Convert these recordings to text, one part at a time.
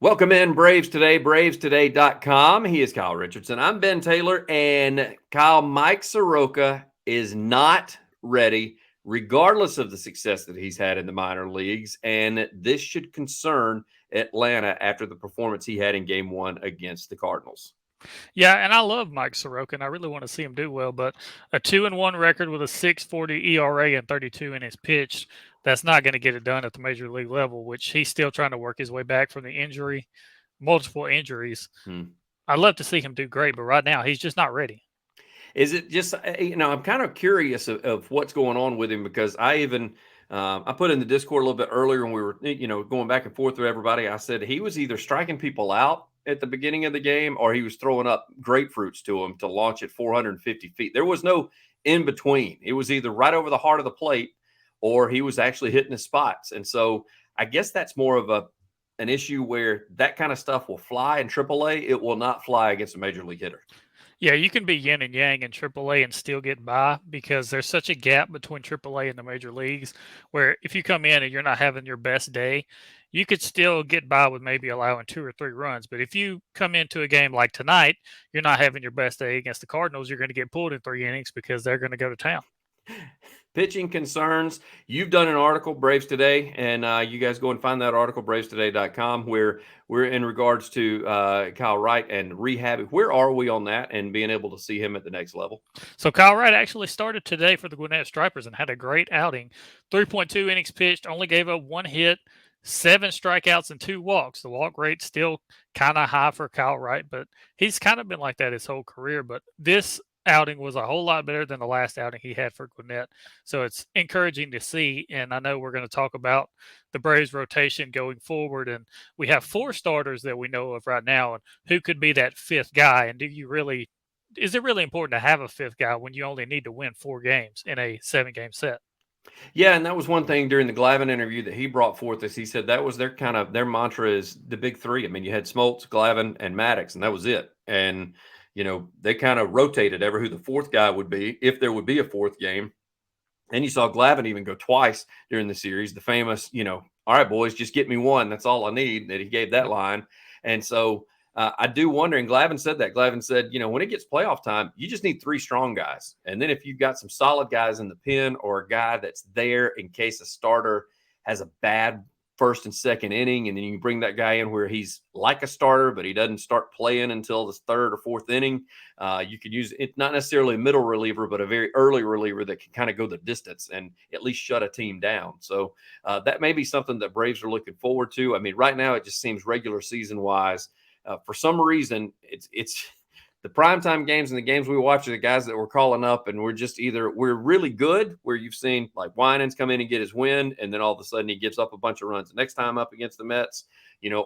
Welcome in, Braves Today, bravestoday.com. He is Kyle Richardson. I'm Ben Taylor, and Mike Soroka is not ready, regardless of the success that he's had in the minor leagues. And this should concern Atlanta after the performance he had in game one against the Cardinals. Yeah, and I love Mike Soroka, and I really want to see him do well. But a 2-1 record with a 6.40 ERA and 32 innings pitched, that's not going to get it done at the major league level, which he's still trying to work his way back from the injury, multiple injuries. Hmm. I'd love to see him do great, but right now he's just not ready. Is it just, I'm kind of curious of what's going on with him because I put in the Discord a little bit earlier when we were, going back and forth with everybody. I said he was either striking people out at the beginning of the game or he was throwing up grapefruits to him to launch at 450 feet. There was no in between. It was either right over the heart of the plate or he was actually hitting his spots. And so I guess that's more of an issue where that kind of stuff will fly in AAA. It will not fly against a major league hitter. Yeah, you can be yin and yang in AAA and still get by because there's such a gap between AAA and the major leagues where if you come in and you're not having your best day, you could still get by with maybe allowing 2 or 3 runs. But if you come into a game like tonight, you're not having your best day against the Cardinals, you're going to get pulled in 3 innings because they're going to go to town. Pitching concerns. You've done an article, Braves Today, and you guys go and find that article, bravestoday.com, where we're in regards to Kyle Wright and rehab. Where are we on that and being able to see him at the next level? So Kyle Wright actually started today for the Gwinnett Stripers and had a great outing. 3.2 innings pitched, only gave up 1 hit, 7 strikeouts, and 2 walks. The walk rate still kind of high for Kyle Wright, but he's kind of been like that his whole career. But this outing was a whole lot better than the last outing he had for Gwinnett. So it's encouraging to see. And I know we're going to talk about the Braves rotation going forward. And we have 4 starters that we know of right now. And who could be that fifth guy? And is it really important to have a fifth guy when you only need to win 4 games in a 7-game set? Yeah, and that was one thing during the Glavine interview that he brought forth. Is he said that was their mantra is the big three. I mean, you had Smoltz, Glavine, and Maddox, and that was it. And they kind of rotated ever who the fourth guy would be if there would be a fourth game. And you saw Glavine even go twice during the series. The famous, all right, boys, just get me one. That's all I need. That he gave that line. And so I do wonder, and Glavine said that. Glavine said, when it gets playoff time, you just need 3 strong guys. And then if you've got some solid guys in the pen or a guy that's there in case a starter has a bad first and second inning, and then you can bring that guy in where he's like a starter, but he doesn't start playing until the 3rd or 4th inning. You could use it, not necessarily a middle reliever, but a very early reliever that can kind of go the distance and at least shut a team down. So that may be something that Braves are looking forward to. I mean, right now it just seems regular season wise, for some reason, it's the primetime games and the games we watch are the guys that we're calling up, and we're really good, where you've seen like Winans come in and get his win, and then all of a sudden he gives up a bunch of runs the next time up against the Mets,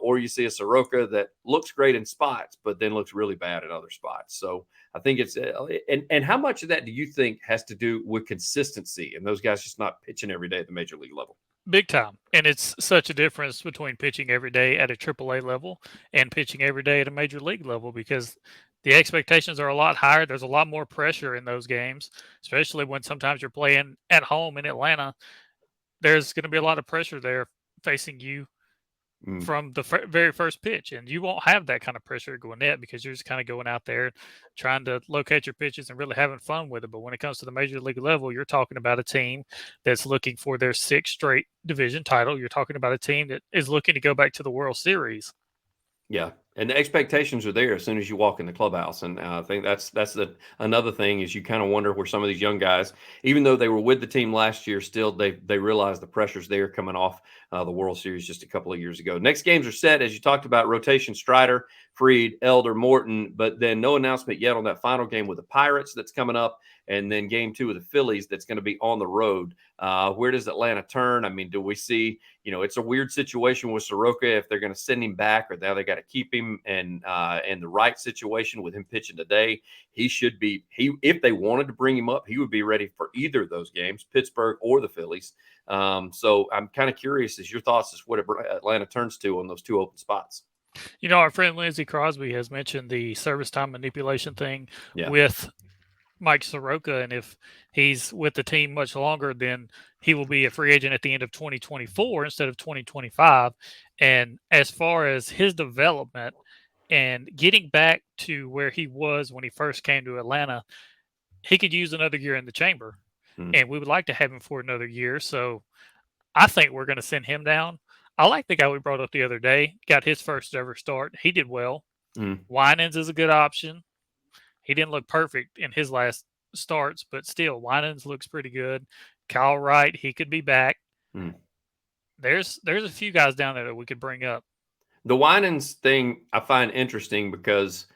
or you see a Soroka that looks great in spots, but then looks really bad in other spots. So I think it's and how much of that do you think has to do with consistency and those guys just not pitching every day at the major league level? Big time. And it's such a difference between pitching every day at a AAA level and pitching every day at a major league level because the expectations are a lot higher. There's a lot more pressure in those games, especially when sometimes you're playing at home in Atlanta. There's going to be a lot of pressure there facing you from the very first pitch, and you won't have that kind of pressure at Gwinnett because you're just kind of going out there trying to locate your pitches and really having fun with it. But when it comes to the major league level, you're talking about a team that's looking for their 6th straight division title. You're talking about a team that is looking to go back to the World Series. Yeah, and the expectations are there as soon as you walk in the clubhouse, and I think that's another thing is you kind of wonder where some of these young guys, even though they were with the team last year, still they realize the pressures there coming off the World Series just a couple of years ago. Next games are set, as you talked about, rotation: Strider, Fried, Elder, Morton, but then no announcement yet on that final game with the Pirates that's coming up, and then game 2 with the Phillies that's going to be on the road. Where does Atlanta turn? I mean, do we see? It's a weird situation with Soroka if they're going to send him back or now they got to keep him, and the right situation with him pitching today, he should be. If they wanted to bring him up, he would be ready for either of those games, Pittsburgh or the Phillies. So I'm kind of curious as your thoughts as what Atlanta turns to on those 2 open spots. Our friend Lindsay Crosby has mentioned the service time manipulation thing Yeah. with Mike Soroka, and if he's with the team much longer, then he will be a free agent at the end of 2024 instead of 2025. And as far as his development and getting back to where he was when he first came to Atlanta, he could use another year in the chamber. Mm, And we would like to have him for another year. So I think we're going to send him down. I like the guy we brought up the other day, got his first ever start. He did well. mm, Winans is a good option. He didn't look perfect in his last starts, but still, Winans looks pretty good. Kyle Wright, he could be back. mm. There's a few guys down there that we could bring up. The Winans thing I find interesting because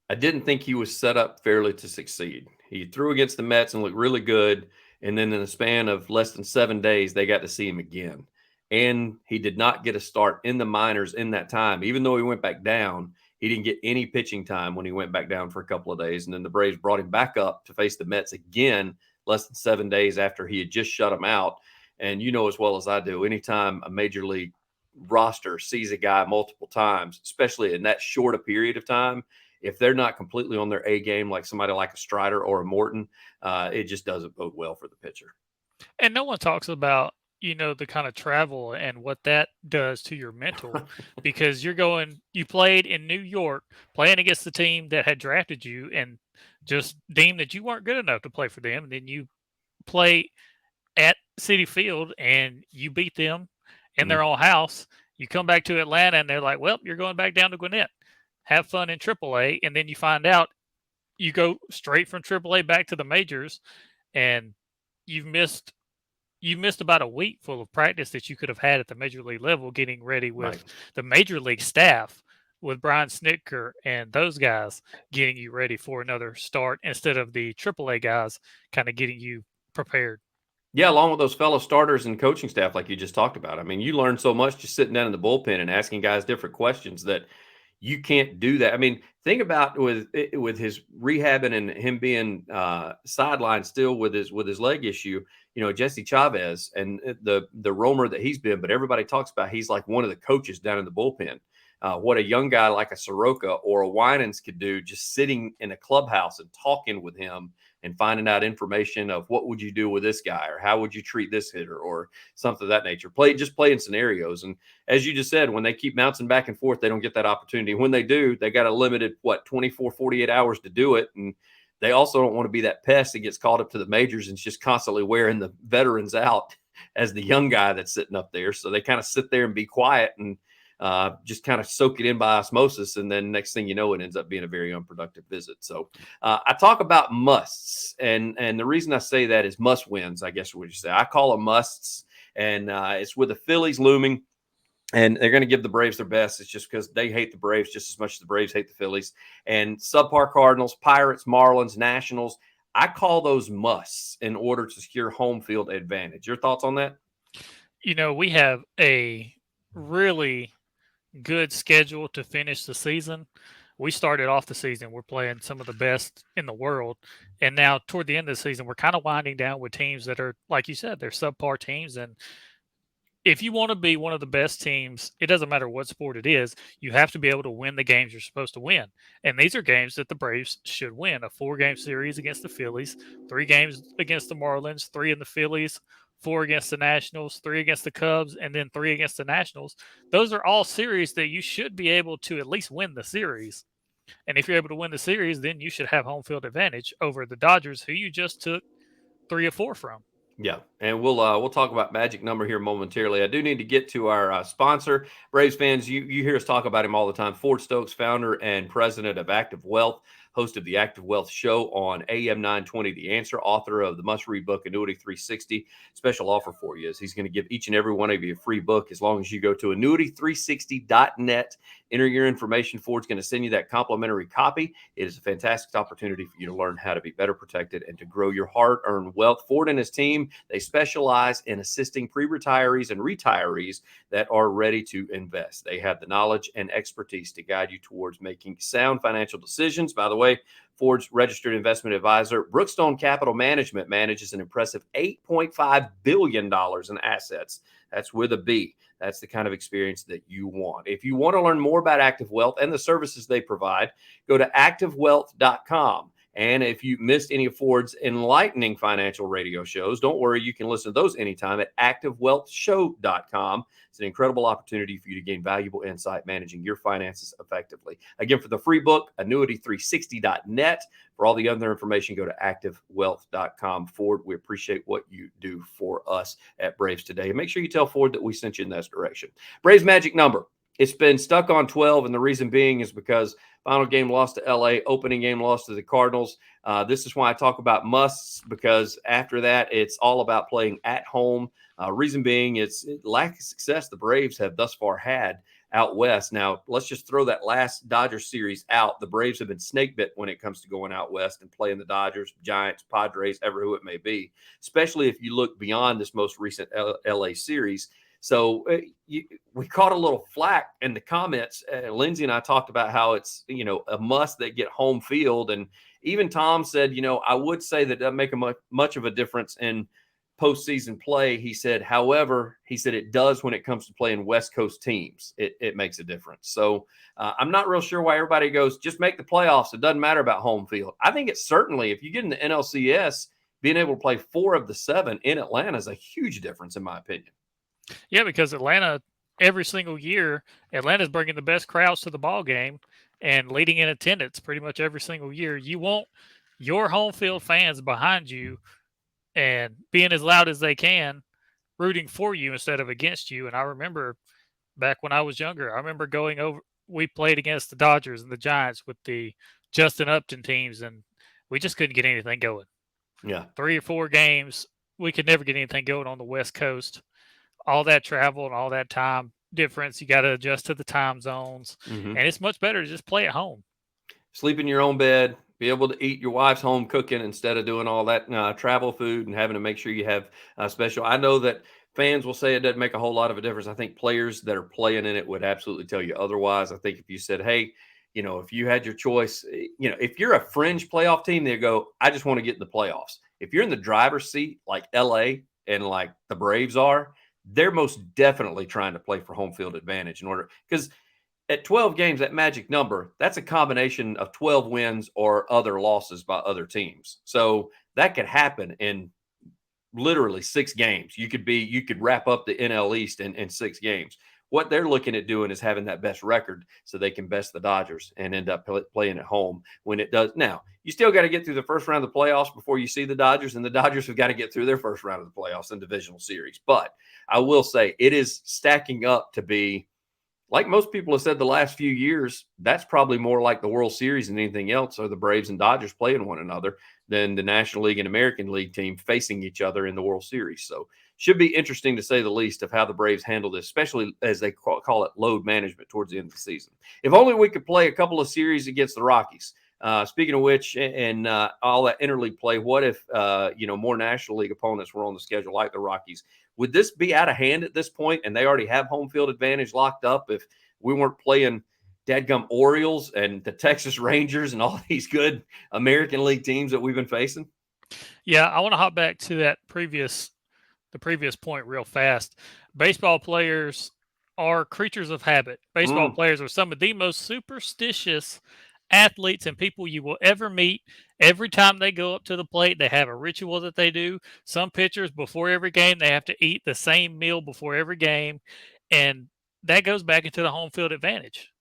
I didn't think he was set up fairly to succeed. He threw against the Mets and looked really good. And then in the span of less than 7 days, they got to see him again. And he did not get a start in the minors in that time. Even though he went back down, he didn't get any pitching time when he went back down for a couple of days. And then the Braves brought him back up to face the Mets again less than 7 days after he had just shut him out. And you know as well as I do, anytime a major league roster sees a guy multiple times, especially in that short a period of time, if they're not completely on their A game, like somebody like a Strider or a Morton, it just doesn't bode well for the pitcher. And no one talks about, the kind of travel and what that does to your mental because you played in New York playing against the team that had drafted you and just deemed that you weren't good enough to play for them. And then you play at Citi Field and you beat them in their own house. You come back to Atlanta and they're like, well, you're going back down to Gwinnett. Have fun in AAA. And then you find out you go straight from AAA back to the majors and you've missed about a week full of practice that you could have had at the major league level getting ready with the major league staff with Brian Snitker and those guys getting you ready for another start instead of the AAA guys kind of getting you prepared. Yeah, along with those fellow starters and coaching staff, like you just talked about. I mean, you learn so much just sitting down in the bullpen and asking guys different questions that you can't do that. I mean, think about with his rehabbing and him being sidelined still with his leg issue. Jesse Chavez and the roamer that he's been, but everybody talks about he's like one of the coaches down in the bullpen. What a young guy like a Soroka or a Winans could do just sitting in a clubhouse and talking with him and finding out information of what would you do with this guy or how would you treat this hitter or something of that nature. Playing scenarios. And as you just said, when they keep bouncing back and forth, they don't get that opportunity. When they do, they got a limited, 24, 48 hours to do it. And they also don't want to be that pest that gets called up to the majors and is just constantly wearing the veterans out as the young guy that's sitting up there. So they kind of sit there and be quiet and just kind of soak it in by osmosis. And then next thing you know, it ends up being a very unproductive visit. So I talk about musts. And the reason I say that is must wins, I guess what you say. I call them musts. And it's with the Phillies looming. And they're going to give the Braves their best. It's just because they hate the Braves just as much as the Braves hate the Phillies. And subpar Cardinals, Pirates, Marlins, Nationals, I call those musts in order to secure home field advantage. Your thoughts on that? We have a really good schedule to finish the season. We started off the season, we're playing some of the best in the world. And now toward the end of the season, we're kind of winding down with teams that are, like you said, they're subpar teams. And if you want to be one of the best teams, it doesn't matter what sport it is, you have to be able to win the games you're supposed to win. And these are games that the Braves should win. A 4-game series against the Phillies, 3 games against the Marlins, 3 in the Phillies, 4 against the Nationals, 3 against the Cubs, and then 3 against the Nationals. Those are all series that you should be able to at least win the series. And if you're able to win the series, then you should have home field advantage over the Dodgers, who you just took 3 or 4 from. Yeah, and we'll talk about magic number here momentarily. I do need to get to our sponsor. Braves fans, you hear us talk about him all the time. Ford Stokes, founder and president of Active Wealth, host of the Active Wealth Show on AM 920 The Answer, author of the must-read book Annuity 360. Special offer for you is he's going to give each and every one of you a free book as long as you go to annuity360.net. Enter your information. Ford's going to send you that complimentary copy. It is a fantastic opportunity for you to learn how to be better protected and to grow your hard-earned wealth. Ford and his team, they specialize in assisting pre-retirees and retirees that are ready to invest. They have the knowledge and expertise to guide you towards making sound financial decisions. By the way, Ford's registered investment advisor, Brookstone Capital Management, manages an impressive $8.5 billion in assets. That's with a B. That's the kind of experience that you want. If you want to learn more about Active Wealth and the services they provide, go to activewealth.com. And if you missed any of Ford's enlightening financial radio shows, don't worry, you can listen to those anytime at activewealthshow.com. It's an incredible opportunity for you to gain valuable insight managing your finances effectively. Again, for the free book, annuity360.net. For all the other information, go to activewealth.com. Ford, we appreciate what you do for us at Braves Today. And make sure you tell Ford that we sent you in this direction. Braves magic number. It's been stuck on 12, and the reason being is because final game lost to LA, opening game lost to the Cardinals. This is why I talk about musts, because after that, it's all about playing at home. Reason being, it's lack of success the Braves have thus far had out west. Now, let's just throw that last Dodgers series out. The Braves have been snake bit when it comes to going out west and playing the Dodgers, Giants, Padres, ever who it may be, especially if you look beyond this most recent LA series. So we caught a little flack in the comments. Lindsay and I talked about how it's, a must that get home field. And even Tom said, I would say that doesn't make much of a difference in postseason play. He said, however, it does when it comes to playing West Coast teams. It makes a difference. So I'm not real sure why everybody goes, just make the playoffs. It doesn't matter about home field. I think it's certainly, if you get in the NLCS, being able to play 4 of the 7 in Atlanta is a huge difference, in my opinion. Yeah, because Atlanta, every single year, Atlanta's bringing the best crowds to the ball game and leading in attendance pretty much every single year. You want your home field fans behind you and being as loud as they can, rooting for you instead of against you. And I remember back when I was younger, I remember going over, we played against the Dodgers and the Giants with the Justin Upton teams, and we just couldn't get anything going. Yeah. 3 or 4 games, we could never get anything going on the West Coast. All that travel and all that time difference, you got to adjust to the time zones. Mm-hmm. And it's much better to just play at home. Sleep in your own bed, be able to eat your wife's home cooking instead of doing all that travel food and having to make sure you have special. I know that fans will say it doesn't make a whole lot of a difference. I think players that are playing in it would absolutely tell you otherwise. I think if you said, hey, if you had your choice, if you're a fringe playoff team, they go, I just want to get in the playoffs. If you're in the driver's seat like LA and like the Braves are, they're most definitely trying to play for home field advantage in order, because at 12 games, that magic number, that's a combination of 12 wins or other losses by other teams. So that could happen in literally 6 games. You could wrap up the NL East in 6 games. What they're looking at doing is having that best record so they can best the Dodgers and end up playing at home when it does. Now, you still got to get through the first round of the playoffs before you see the Dodgers, and the Dodgers have got to get through their first round of the playoffs in divisional series. But I will say it is stacking up to be, like most people have said the last few years, that's probably more like the World Series than anything else, or the Braves and Dodgers playing one another, than the National League and American League team facing each other in the World Series. So should be interesting, to say the least, of how the Braves handle this, especially as they call it load management towards the end of the season. If only we could play a couple of series against the Rockies. Speaking of which, and all that interleague play, what if, more National League opponents were on the schedule like the Rockies? Would this be out of hand at this point, and they already have home field advantage locked up if we weren't playing dadgum Orioles and the Texas Rangers and all these good American League teams that we've been facing? Yeah, I want to hop back to the previous point real fast. Baseball players are creatures of habit. Baseball players are some of the most superstitious athletes and people you will ever meet. Every time they go up to the plate, they have a ritual that they do. Some pitchers, before every game, they have to eat the same meal before every game, and that goes back into the home field advantage.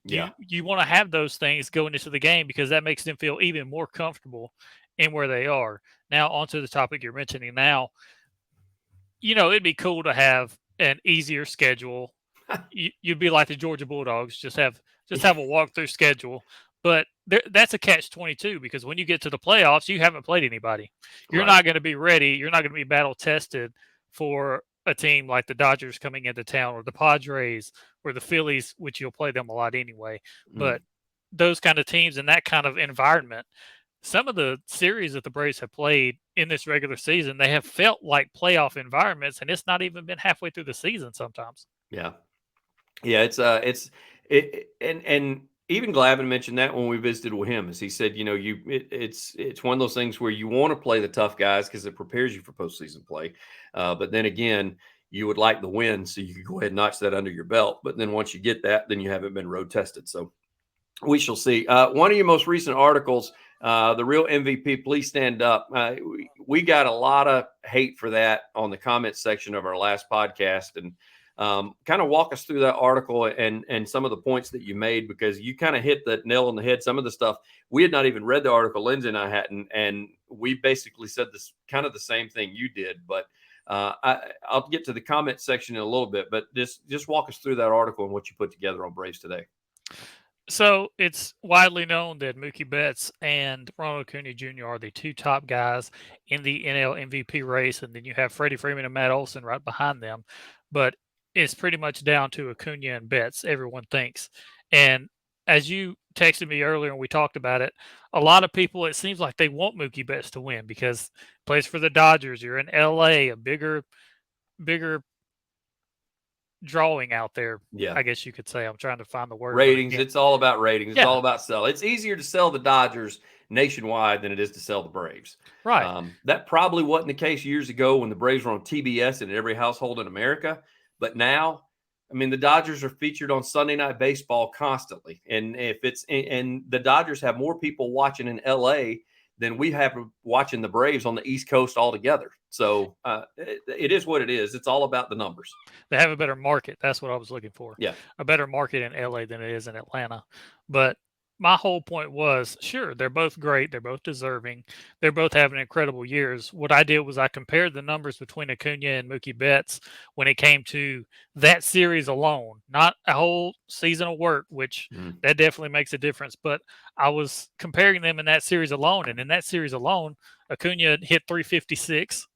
Yeah. You want to have those things going into the game because that makes them feel even more comfortable in where they are. Now, onto the topic you're mentioning now. It'd be cool to have an easier schedule. You'd be like the Georgia Bulldogs, just have a walkthrough schedule. But that's a catch-22, because when you get to the playoffs, you haven't played anybody. You're not going to be ready. You're not going to be battle-tested for a team like the Dodgers coming into town, or the Padres, or the Phillies, which you'll play them a lot anyway. But those kind of teams in that kind of environment, some of the series that the Braves have played in this regular season, they have felt like playoff environments, and it's not even been halfway through the season sometimes. Yeah. Yeah. And even Glavine mentioned that when we visited with him, as he said, it's one of those things where you want to play the tough guys because it prepares you for postseason play. But then again, you would like the win, so you could go ahead and notch that under your belt. But then once you get that, then you haven't been road tested. So we shall see. One of your most recent articles The real MVP, please stand up. We got a lot of hate for that on the comments section of our last podcast, and kind of walk us through that article and some of the points that you made, because you kind of hit the nail on the head. Some of the stuff we had not even read the article, Lindsay and I hadn't, and we basically said this kind of the same thing you did. But I'll get to the comment section in a little bit, but just walk us through that article and what you put together on Braves Today. So it's widely known that Mookie Betts and Ronald Acuna Jr. are the two top guys in the NL MVP race, and then you have Freddie Freeman and Matt Olson right behind them. But it's pretty much down to Acuna and Betts, everyone thinks. And as you texted me earlier and we talked about it, a lot of people, it seems like they want Mookie Betts to win because he plays for the Dodgers. You're in LA, a bigger drawing out there. Yeah, I guess you could say. I'm trying to find the word. Ratings. It's all about ratings. Yeah. It's all about sell. It's easier to sell the Dodgers nationwide than it is to sell the Braves. Right. That probably wasn't the case years ago when the Braves were on TBS in every household in America. But now, I mean, the Dodgers are featured on Sunday Night Baseball constantly. And and the Dodgers have more people watching in LA than we have watching the Braves on the East Coast altogether. So it is what it is. It's all about the numbers. They have a better market. That's what I was looking for. Yeah. A better market in LA than it is in Atlanta. But my whole point was, sure, they're both great. They're both deserving. They're both having incredible years. What I did was I compared the numbers between Acuna and Mookie Betts when it came to that series alone, not a whole season of work, which that definitely makes a difference. But I was comparing them in that series alone. And in that series alone, Acuna hit 356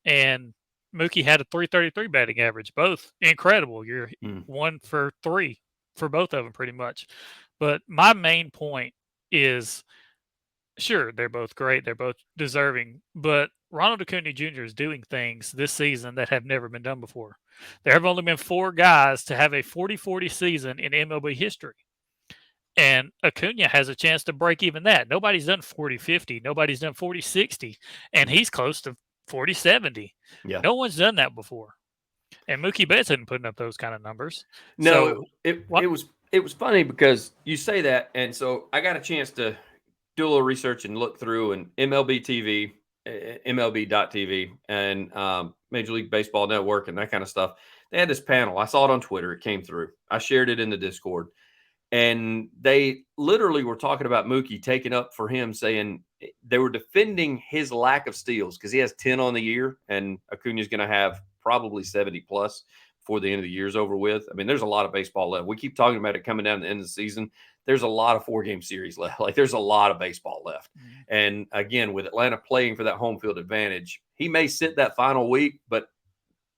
and Mookie had a 333 batting average. Both incredible. You're 1 for 3 for both of them pretty much. But my main point is, sure, they're both great. They're both deserving. But Ronald Acuna Jr. is doing things this season that have never been done before. There have only been 4 guys to have a 40-40 season in MLB history. And Acuna has a chance to break even that. Nobody's done 40-50. Nobody's done 40-60. And he's close to 40-70. Yeah. No one's done that before. And Mookie Betts isn't putting up those kind of numbers. No, so, it was funny because you say that, and so I got a chance to do a little research and look through and MLB TV, MLB.TV, and Major League Baseball Network and that kind of stuff. They had this panel. I saw it on Twitter. It came through. I shared it in the Discord. And they literally were talking about Mookie taking up for him, saying they were defending his lack of steals because he has 10 on the year, and Acuna's going to have probably 70 plus before the end of the year's over with. I mean, there's a lot of baseball left. We keep talking about it coming down to the end of the season. There's a lot of 4-game series left. Like, there's a lot of baseball left. And again, with Atlanta playing for that home field advantage, he may sit that final week, but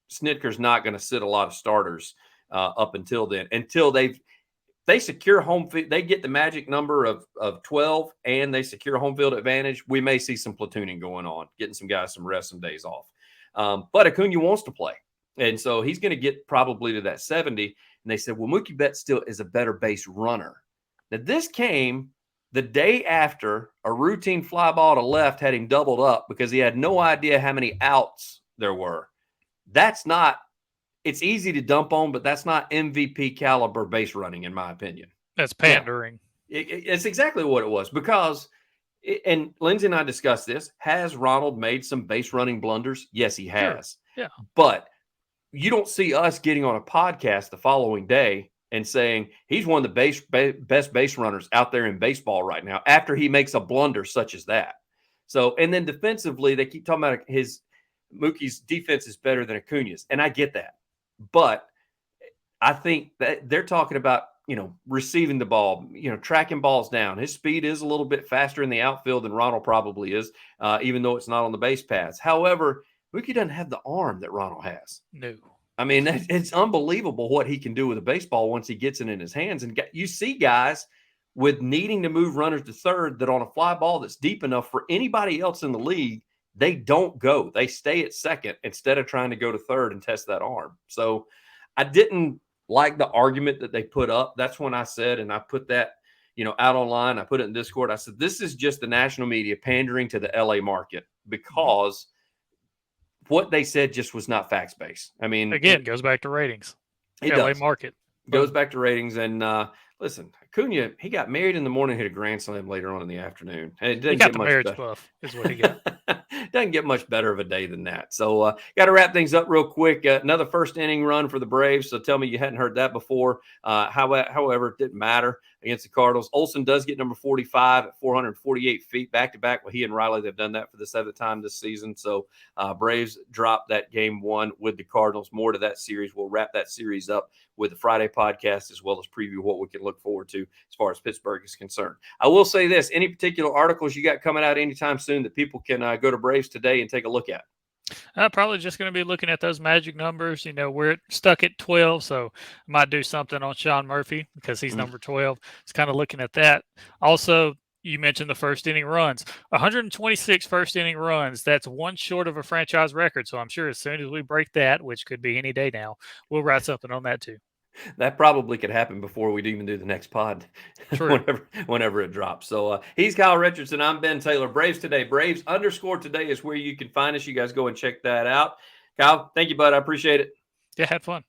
Snitker's not going to sit a lot of starters up until then, until they secure home field. They get the magic number of 12 and they secure home field advantage. We may see some platooning going on, getting some guys some rest, some days off. But Acuna wants to play. And so he's going to get probably to that 70. And they said, well, Mookie Betts still is a better base runner. Now, this came the day after a routine fly ball to left had him doubled up because he had no idea how many outs there were. That's not, it's easy to dump on, but that's not MVP caliber base running, in my opinion. That's pandering. Yeah. It's exactly what it was because, and Lindsay and I discussed this, has Ronald made some base running blunders? Yes, he has. Sure. Yeah. But you don't see us getting on a podcast the following day and saying he's one of the best base runners out there in baseball right now after he makes a blunder such as that. So, and then defensively, they keep talking about Mookie's defense is better than Acuna's, and I get that. But I think that they're talking about, receiving the ball, tracking balls down. His speed is a little bit faster in the outfield than Ronald probably is, even though it's not on the base paths. However, Mookie doesn't have the arm that Ronald has. No. I mean, it's unbelievable what he can do with a baseball once he gets it in his hands. And you see guys with needing to move runners to third that on a fly ball that's deep enough for anybody else in the league, they don't go. They stay at second instead of trying to go to third and test that arm. So I didn't like the argument that they put up. That's when I said, and I put that, out online. I put it in Discord. I said, this is just the national media pandering to the LA market because what they said just was not facts-based. I mean, again, it goes back to ratings. LA market. Goes back to ratings. And listen, Acuna, he got married in the morning, hit a grand slam later on in the afternoon. And it He doesn't got get the much marriage better. buff, is what he got. Doesn't get much better of a day than that. So got to wrap things up real quick. Another first inning run for the Braves. So tell me you hadn't heard that before. However, it didn't matter against the Cardinals. Olsen does get number 45 at 448 feet back to back. Well, he and Riley, they've done that for the 7th time this season. So Braves dropped that game 1 with the Cardinals. More to that series. We'll wrap that series up with the Friday podcast, as well as preview what we can look forward to as far as Pittsburgh is concerned. I will say this: any particular articles you got coming out anytime soon that people can go to Braves Today and take a look at? Probably just going to be looking at those magic numbers. We're stuck at 12, so I might do something on Sean Murphy because he's number 12. It's kind of looking at that. Also, you mentioned the first inning runs. 126 first inning runs. That's one short of a franchise record. So I'm sure as soon as we break that, which could be any day now, we'll write something on that too. That probably could happen before we'd even do the next pod. whenever it drops. So he's Kyle Richardson. I'm Ben Taylor. Braves Today. Braves_today is where you can find us. You guys go and check that out. Kyle, thank you, bud. I appreciate it. Yeah, had fun.